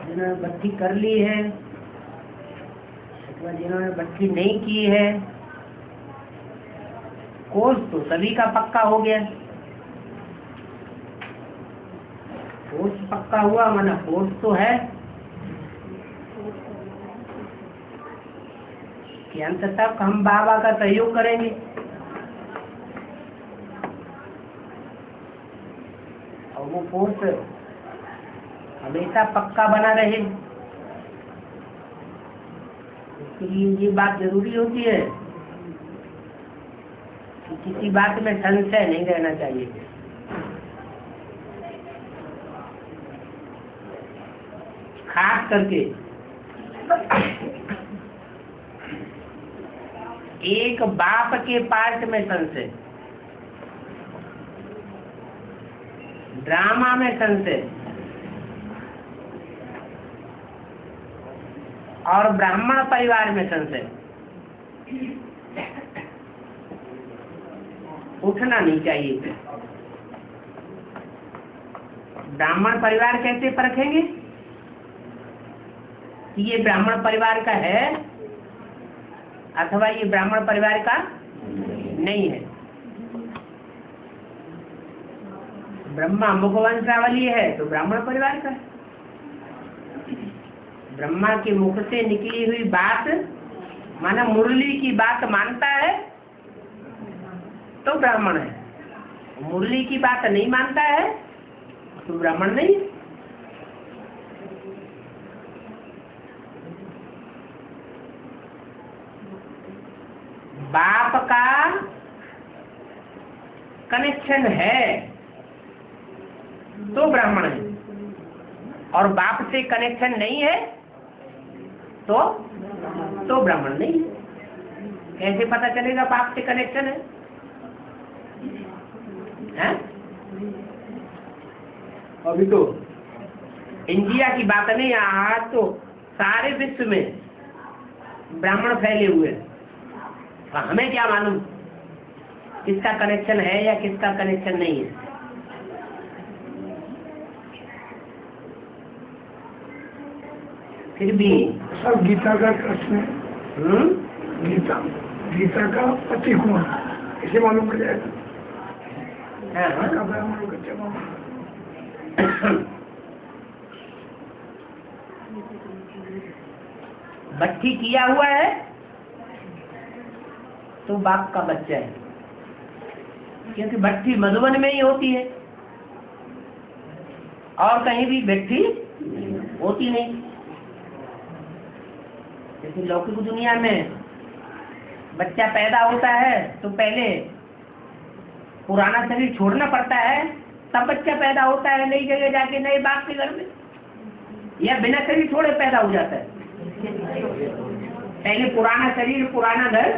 जिन्होंने भट्ठी कर ली है अथवा जिन्होंने भट्ठी नहीं की है, कोर्स तो सभी का पक्का हो गया। कोर्स पक्का हुआ माना कोर्स तो है कि अंत तक हम बाबा का सहयोग करेंगे। और वो कोर्स हमेशा पक्का बना रहे, उसके लिए ये बात जरूरी होती है कि किसी बात में संशय नहीं रहना चाहिए। खास करके एक बाप के पार्ट में संशय, ड्रामा में संशय और ब्राह्मण परिवार में संशय उठना नहीं चाहिए। ब्राह्मण परिवार कैसे परखेंगे कि ये ब्राह्मण परिवार का है अथवा ये ब्राह्मण परिवार का नहीं है। ब्रह्मा मुखवंशावली है तो ब्राह्मण परिवार का है। ब्रह्मा के मुख से निकली हुई बात माना मुरली की बात मानता है तो ब्राह्मण है, मुरली की बात नहीं मानता है तो ब्राह्मण नहीं। बाप का कनेक्शन है तो ब्राह्मण है, और बाप से कनेक्शन नहीं है तो ब्राह्मण नहीं है। कैसे पता चलेगा बाप से कनेक्शन है? हैं? अभी तो इंडिया की बात नहीं, आज तो सारे विश्व में ब्राह्मण फैले हुए हैं। हमें क्या मालूम किसका कनेक्शन है या किसका कनेक्शन नहीं है। फिर भी सब गीता का प्रश्न है। गीता का पति कौन इसे मालूम पड़ जाएगा। भट्ठी किया हुआ है तो बाप का बच्चा है, क्योंकि भट्ठी मधुबन में ही होती है और कहीं भी भट्ठी होती नहीं। जैसे लौकिक दुनिया में बच्चा पैदा होता है तो पहले पुराना शरीर छोड़ना पड़ता है, तब बच्चा पैदा होता है नई जगह जाके नए बाप के घर में, या बिना शरीर छोड़े पैदा हो जाता है। पहले पुराना शरीर पुराना घर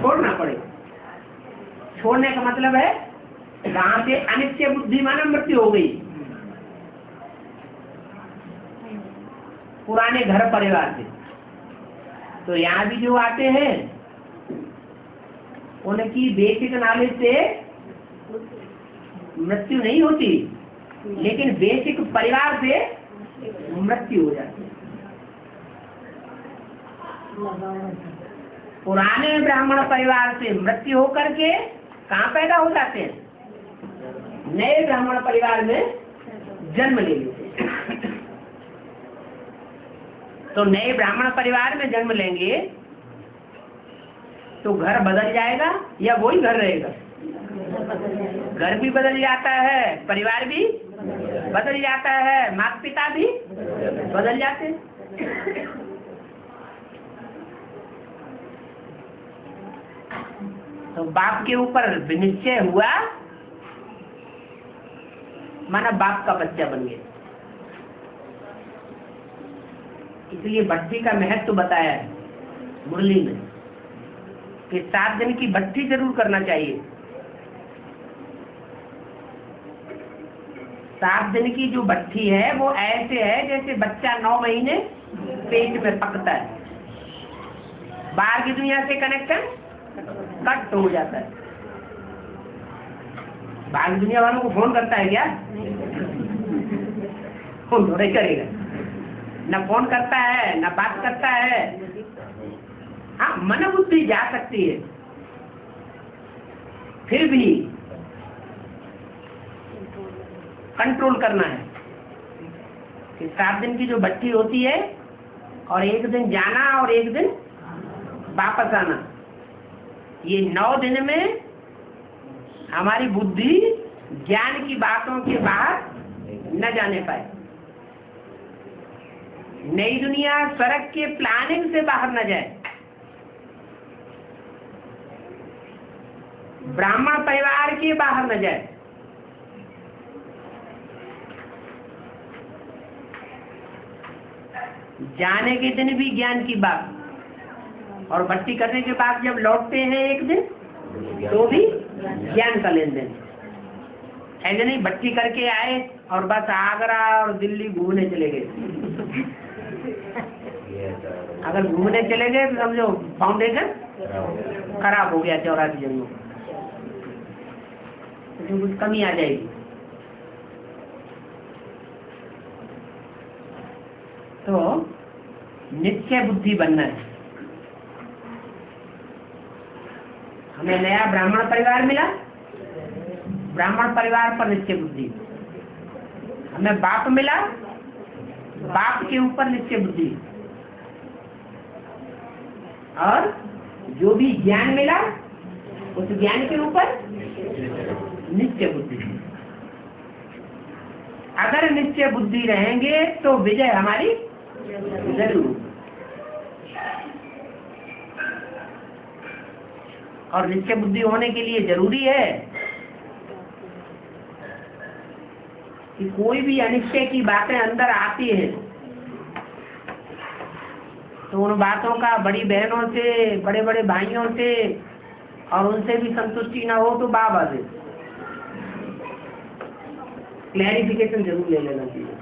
छोड़ना पड़े। छोड़ने का मतलब है जहां से अनित्य बुद्धि मानव मृत्यु हो गई, पुराने घर परिवार से। तो यहाँ भी जो आते हैं उनकी बेसिक नॉलेज से मृत्यु नहीं होती, लेकिन बेसिक परिवार से मृत्यु हो जाती है। पुराने ब्राह्मण परिवार से मृत्यु होकर के कहाँ पैदा हो जाते हैं? नए ब्राह्मण परिवार में जन्म ले लेते हैं। तो नए ब्राह्मण परिवार में जन्म लेंगे तो घर बदल जाएगा या वही घर रहेगा? घर भी बदल जाता है, परिवार भी बदल जाता है, माता पिता भी बदल जाते हैं। तो बाप के ऊपर विनिश्चय हुआ माना बाप का बच्चा बन गया। इसलिए भट्ठी का महत्व बताया है मुरली में कि 7 दिन की भट्ठी जरूर करना चाहिए। 7 दिन की जो भट्ठी है वो ऐसे है जैसे बच्चा 9 महीने पेट में पकता है, बाहर की दुनिया से कनेक्शन कट हो जाता है। बाहर की दुनिया वालों को फोन करता है क्या? फोन थोड़ा ही करेगा। न फोन करता है न बात करता है। हाँ, मन बुद्धि जा सकती है, फिर भी कंट्रोल करना है कि 7 दिन की जो भट्टी होती है और एक दिन जाना और एक दिन वापस आना, ये 9 दिन में हमारी बुद्धि ज्ञान की बातों के बाहर न जाने पाए, नई दुनिया स्वर्ग के प्लानिंग से बाहर न जाए, ब्राह्मण परिवार के बाहर न जाए। जाने के दिन भी ज्ञान की बात और भक्ति करने के बाद जब लौटते हैं एक दिन तो भी ज्ञान का लेन देन। ऐसे नहीं भक्ति करके आए और बस आगरा और दिल्ली घूमने चले गए। अगर घूमने चले गए तो समझो फाउंडेशन खराब हो गया 84 जन्मों, तो कुछ कमी आ जाएगी। तो निश्चय बुद्धि बनना है। हमें नया ब्राह्मण परिवार मिला, ब्राह्मण परिवार पर निश्चय बुद्धि। हमें बाप मिला, बाप के ऊपर निश्चय बुद्धि। और जो भी ज्ञान मिला उस ज्ञान के ऊपर निश्चय बुद्धि। अगर निश्चय बुद्धि रहेंगे तो विजय हमारी जरूर। और निश्चय बुद्धि होने के लिए जरूरी है कि कोई भी अनिश्चय की बातें अंदर आती हैं तो उन बातों का बड़ी बहनों से, बड़े बड़े भाइयों से और उनसे भी संतुष्टि ना हो तो बाबा से क्लैरिफिकेशन जरूर ले लेना चाहिए।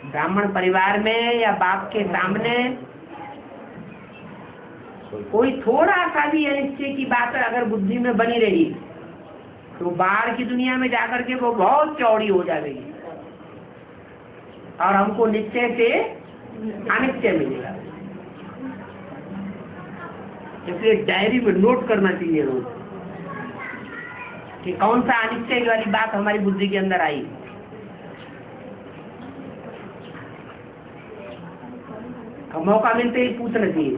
ब्राह्मण परिवार में या बाप के सामने कोई थोड़ा सा भी अनिश्चय की बात अगर बुद्धि में बनी रही तो बाहर की दुनिया में जाकर के वो बहुत चौड़ी हो जाएगी और हमको निश्चय से अनिश्चय मिलेगा। इसलिए डायरी में नोट करना चाहिए रोज कि कौन सा अनिश्चय वाली बात हमारी बुद्धि के अंदर आई। मौका मिलते ही पूछना चाहिए।